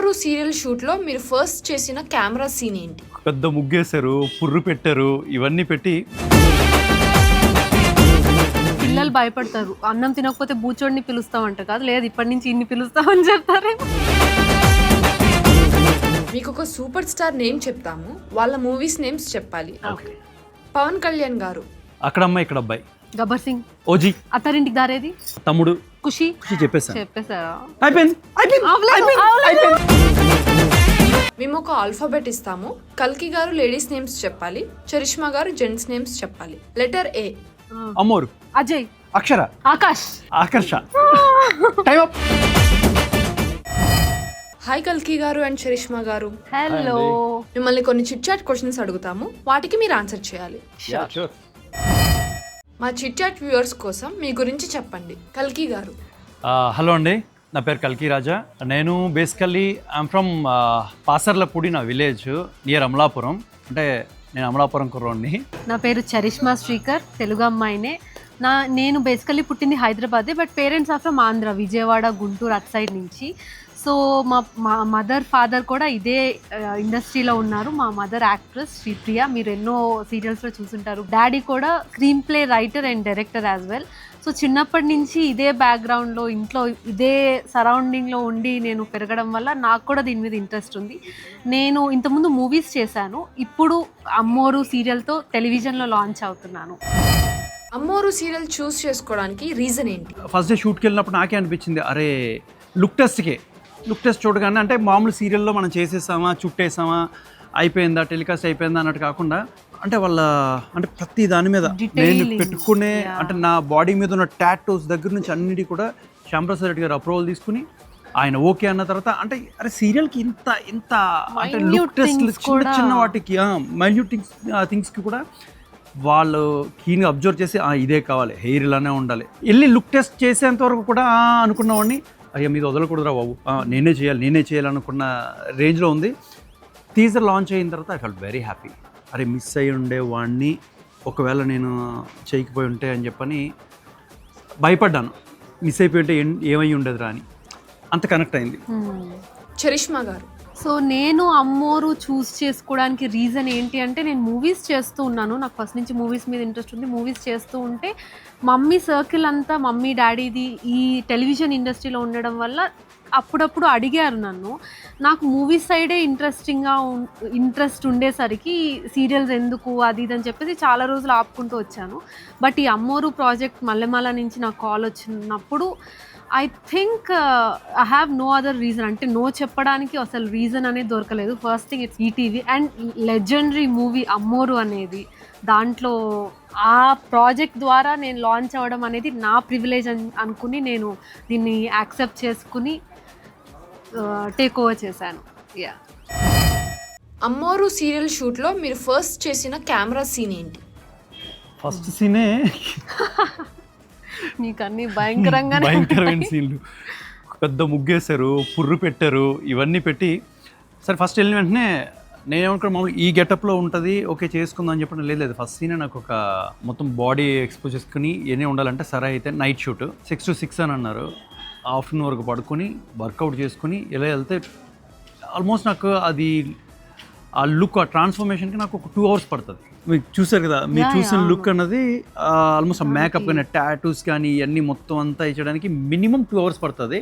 అమ్మోరు serial shoot లో మీరు first చేసిన కెమెరా సీన్ ఏంటి? పెద్ద ముగ్గేశారు, పుర్రు పెట్టారు, ఇవన్నీ పెట్టి పిల్లలు భయపడతారు. అన్నం తినకపోతే బూచోడిని పిలుస్తామంట కాదు, లేదు ఇప్పటి నుంచి ఇన్ని పిలుస్తామని చెప్తారే. మీకు ఒక సూపర్ స్టార్ నేమ్ చెప్తాము, వాళ్ళ మూవీస్ నేమ్స్ చెప్పాలి. ఓకే. పవన్ కళ్యాణ్ గారు. అక్కడ అమ్మాయి ఇక్కడ అబ్బాయి. గబ్బర్ సింగ్. ఓజీ. అత్తారింటికి దారేది. తమ్ముడు. ఖుషి. చెప్పేసారా? అయిపోయింది. మేము ఒక ఆల్ఫాబెట్ ఇస్తాము. కల్కి గారు లేడీస్ నేమ్స్ చెప్పాలి, చరిష్మా గారు జెంట్స్ నేమ్స్ చెప్పాలి. Letter A. Ammoru. Ajay. Akshara. Akash. Akarsha. Time up. Hi కల్కి గారు అండ్ చరిష్మా గారు. హలో. మిమ్మల్ని కొన్ని చిట్ చాట్ క్వశ్చన్స్ అడుగుతాము, వాటికి మీరు ఆన్సర్ చేయాలి. మా చిట్ చాట్ వ్యూవర్స్ కోసం మీ గురించి చెప్పండి. కల్కి గారు. హలో అండి, నా పేరు కల్కి రాజా. నేను బేసికల్లీ ఐఎమ్ ఫ్రమ్ పాసర్లపూడి, నా విలేజ్ నియర్ అమలాపురం. అంటే నేను అమలాపురం కుర్రోడ్ని. నా పేరు చరిష్మా శ్రీకర్, తెలుగు అమ్మాయినే. నేను బేసికల్లీ పుట్టింది హైదరాబాదే, but parents are from Andhra, Vijayawada, Guntur అటు సైడ్ నుంచి. సో మా మదర్ ఫాదర్ కూడా ఇదే ఇండస్ట్రీలో ఉన్నారు. మా మదర్ యాక్ట్రెస్ శ్రీప్రియ, మీరు ఎన్నో సీరియల్స్లో చూసుంటారు. డాడీ కూడా screen play writer and director as well. So చిన్నప్పటి నుంచి ఇదే బ్యాక్గ్రౌండ్లో, ఇంట్లో ఇదే సరౌండింగ్లో ఉండి నేను పెరగడం వల్ల నాకు కూడా దీని మీద ఇంట్రెస్ట్ ఉంది. నేను ఇంతకుముందు మూవీస్ చేశాను, ఇప్పుడు అమ్మోరు సీరియల్తో టెలివిజన్లో లాంచ్ అవుతున్నాను. అమ్మోరు సీరియల్ చూస్ చేసుకోవడానికి రీజన్ ఏంటి? ఫస్ట్ డే షూట్కి వెళ్ళినప్పుడు నాకే అనిపించింది, అరే లుక్ టెస్ట్ చూడగానే, అంటే మామూలు సీరియల్లో మనం చేసేసామా, చుట్టేసామా, అయిపోయిందా, టెలికాస్ట్ అయిపోయిందా అన్నట్టు కాకుండా, అంటే వాళ్ళ అంటే ప్రతి దాని మీద నేను పెట్టుకునే, అంటే నా బాడీ మీద ఉన్న టాటూస్ దగ్గర నుంచి అన్నిటి కూడా శ్యాంప్రసాద్ రెడ్డి గారు అప్రూవల్ తీసుకుని ఆయన ఓకే అన్న తర్వాత, అంటే అరే సీరియల్కి ఇంత అంటే లుక్ టెస్ట్ చిన్న వాటికి మైన్యూట్ థింగ్స్కి కూడా వాళ్ళు కీన్గా అబ్జర్వ్ చేసి ఇదే కావాలి, హెయిర్ ఇలానే ఉండాలి, వెళ్ళి లుక్ టెస్ట్ చేసేంత వరకు కూడా అనుకున్నవాడిని, అయ్యా మీద వదలకూడదురా బాబు, నేనే చేయాలి అనుకున్న రేంజ్లో ఉంది. టీజర్ లాంచ్ అయిన తర్వాత ఐ ఫెల్ట్ వెరీ హ్యాపీ. అరే మిస్ అయ్యి ఉండేవాడిని ఒకవేళ నేను చేయకపోయి ఉంటే అని చెప్పని భయపడ్డాను. మిస్ అయిపోయి ఉంటే ఏమై ఉండదురా అని, అంత కనెక్ట్ అయింది. చరిష్మా గారు. సో నేను అమ్మోరు చూస్ చేసుకోవడానికి రీజన్ ఏంటి అంటే, నేను మూవీస్ చేస్తూ ఉన్నాను, నాకు ఫస్ట్ నుంచి మూవీస్ మీద ఇంట్రెస్ట్ ఉంది. మూవీస్ చేస్తూ ఉంటే మమ్మీ సర్కిల్ అంతా, మమ్మీ డాడీది ఈ టెలివిజన్ ఇండస్ట్రీలో ఉండడం వల్ల అప్పుడప్పుడు అడిగారు నన్ను. నాకు మూవీస్ సైడే ఇంట్రెస్ట్ ఉండేసరికి సీరియల్స్ ఎందుకు అది ఇది అని చెప్పేసి చాలా రోజులు ఆపుకుంటూ వచ్చాను. బట్ ఈ అమ్మోరు ప్రాజెక్ట్ మల్లెమాల నుంచి నాకు కాల్ వచ్చినప్పుడు I think I have no other reason, అంటే నో చెప్పడానికి అసలు రీజన్ అనేది దొరకలేదు. First thing it's ETV and legendary movie Ammoru అనేది, దాంట్లో ఆ ప్రాజెక్ట్ ద్వారా నేను లాంచ్ అవ్వడం అనేది నా ప్రివిలేజ్ అనుకుని నేను దీన్ని యాక్సెప్ట్ చేసుకుని టేక్ ఓవర్ చేశాను. యా. అమ్మోరు సీరియల్ షూట్ లో మీరు ఫస్ట్ చేసిన కెమెరా సీన్ ఏంటి? ఫస్ట్ సీనే మీకు అన్ని భయంకరమైన సీన్లు. పెద్ద ముగ్గేశారు, పుర్రు పెట్టారు, ఇవన్నీ పెట్టి సరే ఫస్ట్ వెళ్ళిన వెంటనే నేనేమనుకున్నా మామూలు ఈ గెటప్లో ఉంటుంది, ఓకే చేసుకుందాం అని చెప్పిన లేదు. ఫస్ట్ సీనే నాకు ఒక మొత్తం బాడీ ఎక్స్పోజ్ చేసుకుని ఏనే ఉండాలంటే, సరే అయితే నైట్ షూట్ 6 to 6 అని అన్నారు. ఆఫ్టర్నూన్ వరకు పడుకొని వర్కౌట్ చేసుకుని ఇలా వెళ్తే ఆల్మోస్ట్ నాకు అది ఆ లుక్, ఆ ట్రాన్స్ఫర్మేషన్కి నాకు ఒక 2 hours పడుతుంది. మీకు చూసారు కదా, మీరు చూసిన లుక్ అన్నది ఆల్మోస్ట్ మేకప్ కానీ టాటూస్ కానీ ఇవన్నీ మొత్తం అంతా ఇచ్చడానికి మినిమం 2 hours పడుతుంది.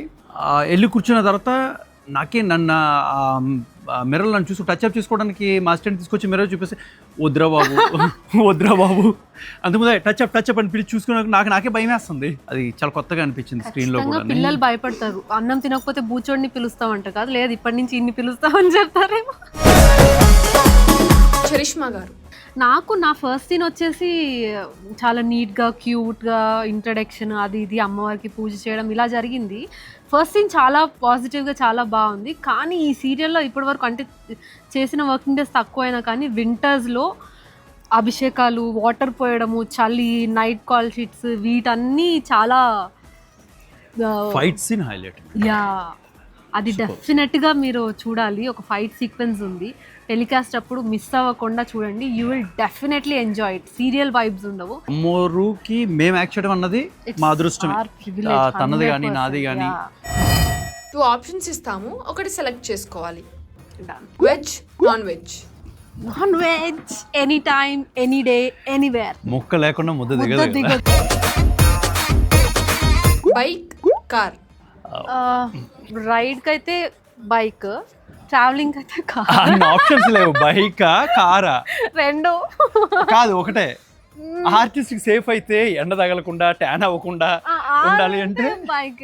వెళ్ళి కూర్చున్న తర్వాత నాకే నన్ను మిర్రర్ నన్ను చూసి టచ్అప్ చేసుకోవడానికి మా అసిస్టెంట్ తీసుకొచ్చి మిర్రర్ చూపిస్తే వద్దురా బాబు అంతకుముందే టచ్అప్ అని పిలిచి చూసుకున్నాక నాకే భయం వేస్తుంది. అది చాలా కొత్తగా అనిపించింది స్క్రీన్లో కూడా. పిల్లలు భయపడతారు. అన్నం తినకపోతే బూచోడిని పిలుస్తామంట కాదు, లేదు ఇప్పటి నుంచి ఇన్ని పిలుస్తామని చెప్తారేమో. చరిష్మా గారు. నాకు నా ఫస్ట్ సీన్ వచ్చేసి చాలా నీట్గా, క్యూట్గా ఇంట్రడక్షన్ అది ఇది అమ్మవారికి పూజ చేయడం ఇలా జరిగింది. ఫస్ట్ సీన్ చాలా పాజిటివ్గా చాలా బాగుంది. కానీ ఈ సీరియల్లో ఇప్పటివరకు, అంటే చేసిన వర్కింగ్ డేస్ తక్కువైనా కానీ వింటర్స్లో అభిషేకాలు, వాటర్ పోయడము, చలి, నైట్ కాల్ షీట్స్, వీటన్నీ చాలా ఫైట్ సీన్ హైలైట్. యా, అది డెఫినెట్గా మీరు చూడాలి. ఒక ఫైట్ సీక్వెన్స్ ఉంది, టెలికాస్ట్ అప్పుడు మిస్ అవ్వకుండా చూడండి. You will definitely enjoy it. Serial vibes ఉండవు. అమ్మోరుకి మేము యాక్ట్ చేయడం అన్నది మా అదృష్టం, తనది కానీ నాది కానీ. టు 2 ఆప్షన్స్ ఇస్తాము, ఒకటి సెలెక్ట్ చేసుకోవాలి. Done. Veg, non veg. Non veg any time, any day, anywhere. ముక్క లేకుండా ముద్ద ముద్ద దిగదు కదా. Bike, car. రైడ్కి అయితే బైక్, ట్రావెలింగ్ అయితే కార్. అన్ని ఆప్షన్స్ లేవు. బైకా కారా? రెండు కాదు, ఒకటే. ఆర్టిస్ట్ సేఫ్ అయితే ఎండ తగలకుండా ట్యాన్ అవ్వకుండా ఉండాలి అంటే బైక్.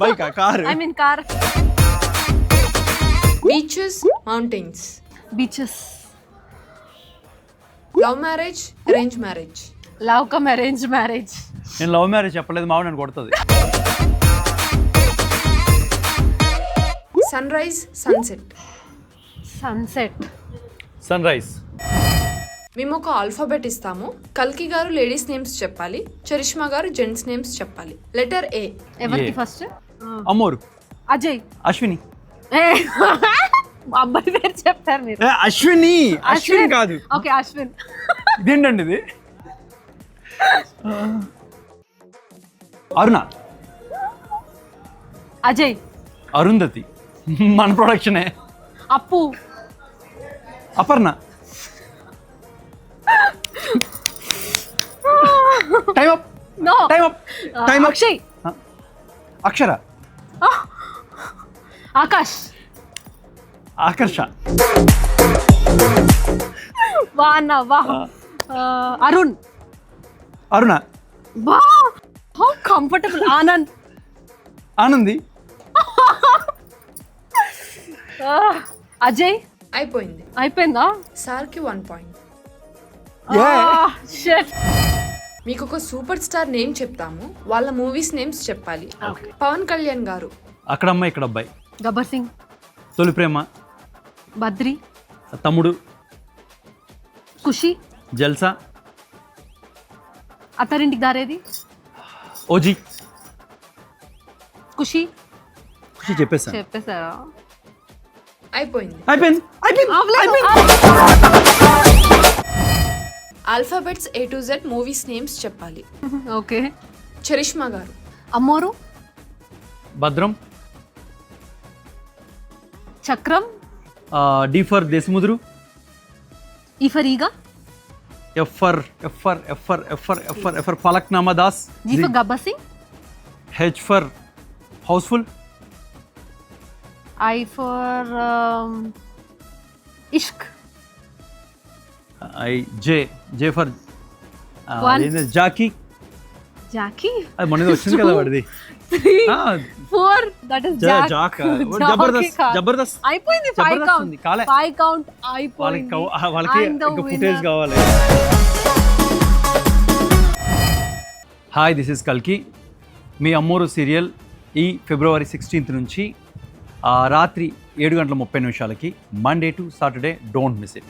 బైకా car? I mean car. Beaches, mountains. Beaches. Love marriage, arrange marriage. Love cum arrange marriage. నేను లవ్ మ్యారేజ్ చెప్పలేదు, మావ నన్ను కొడుతుంది. Sunrise, sunset. Sunset. Sunrise. మేము ఒక ఆల్ఫాబెట్ ఇస్తాము. కల్కి గారు లేడీస్ నేమ్స్ చెప్పాలి, చరిష్మా గారు జెంట్స్ నేమ్స్ చెప్పాలి. Letter A. ఎవరికి ఏ. ఫస్ట్? అమ్మోరు. అజయ్. అశ్విని. అబ్బాయి పేరు చెప్పారు మీరు. అశ్విని. అశ్విని కాదు. ఓకే అశ్విన్. ఇదేంటండి ఇది? అరుణ. అజయ్. అరుంధతి. మన ప్రొడక్షనే. Appu. Aparna. Time up. No. Time up. Time up. Akshay. Akshara. Akash. Akarsha. వా అన్న వా. అరుణ్. అరుణ. వా హౌ కంఫర్టబుల్. ఆనంద్. ఆనంది. అజయ్. అయిపోయింది. అయిపోయిందా? సార్కి 1 పాయింట్. Yeah. షిట్. మీకు ఒక సూపర్ స్టార్ నేమ్ చెప్తాము, వాళ్ళ మూవీస్ నేమ్స్ చెప్పాలి. పవన్ కళ్యాణ్ గారు. అక్కడ అమ్మాయి ఇక్కడ అబ్బాయి. గబ్బర్ సింగ్. తొలి ప్రేమ. బద్రి. తమ్ముడు. ఖుషి. జల్సా. అత్తారింటికి దారేది. ఓజీ. ఖుషి. ఖుషి చెప్పేసాను. చెప్పేశారా? అయిపోయింది. అయిపోయింది. Alphabets A to Z movies names చెప్పాలి. Okay. Charishma garu. Ammoru. Bhadram. Chakram. D for Desamuduru. E for Eega. F for Falaknuma Das. G for Gabbar Singh. H for Housefull. I for Ishq. J for Jackie. Jackie. అది మొన్న వచ్చింది కదా వాడిది. 4 that is Jack. Jack. Jabardasth. అయిపోయింది. 5 కౌంట్. 5 కౌంట్ అయిపోయింది. వాళ్ళకి ఇంకా ఫుటేజ్ కావాలి. హాయ్, దిస్ ఇస్ కల్కి. మీ అమ్మోరు సీరియల్ ఈ ఫిబ్రవరి 16th నుంచి రాత్రి 7:30 Monday to Saturday. Don't miss it.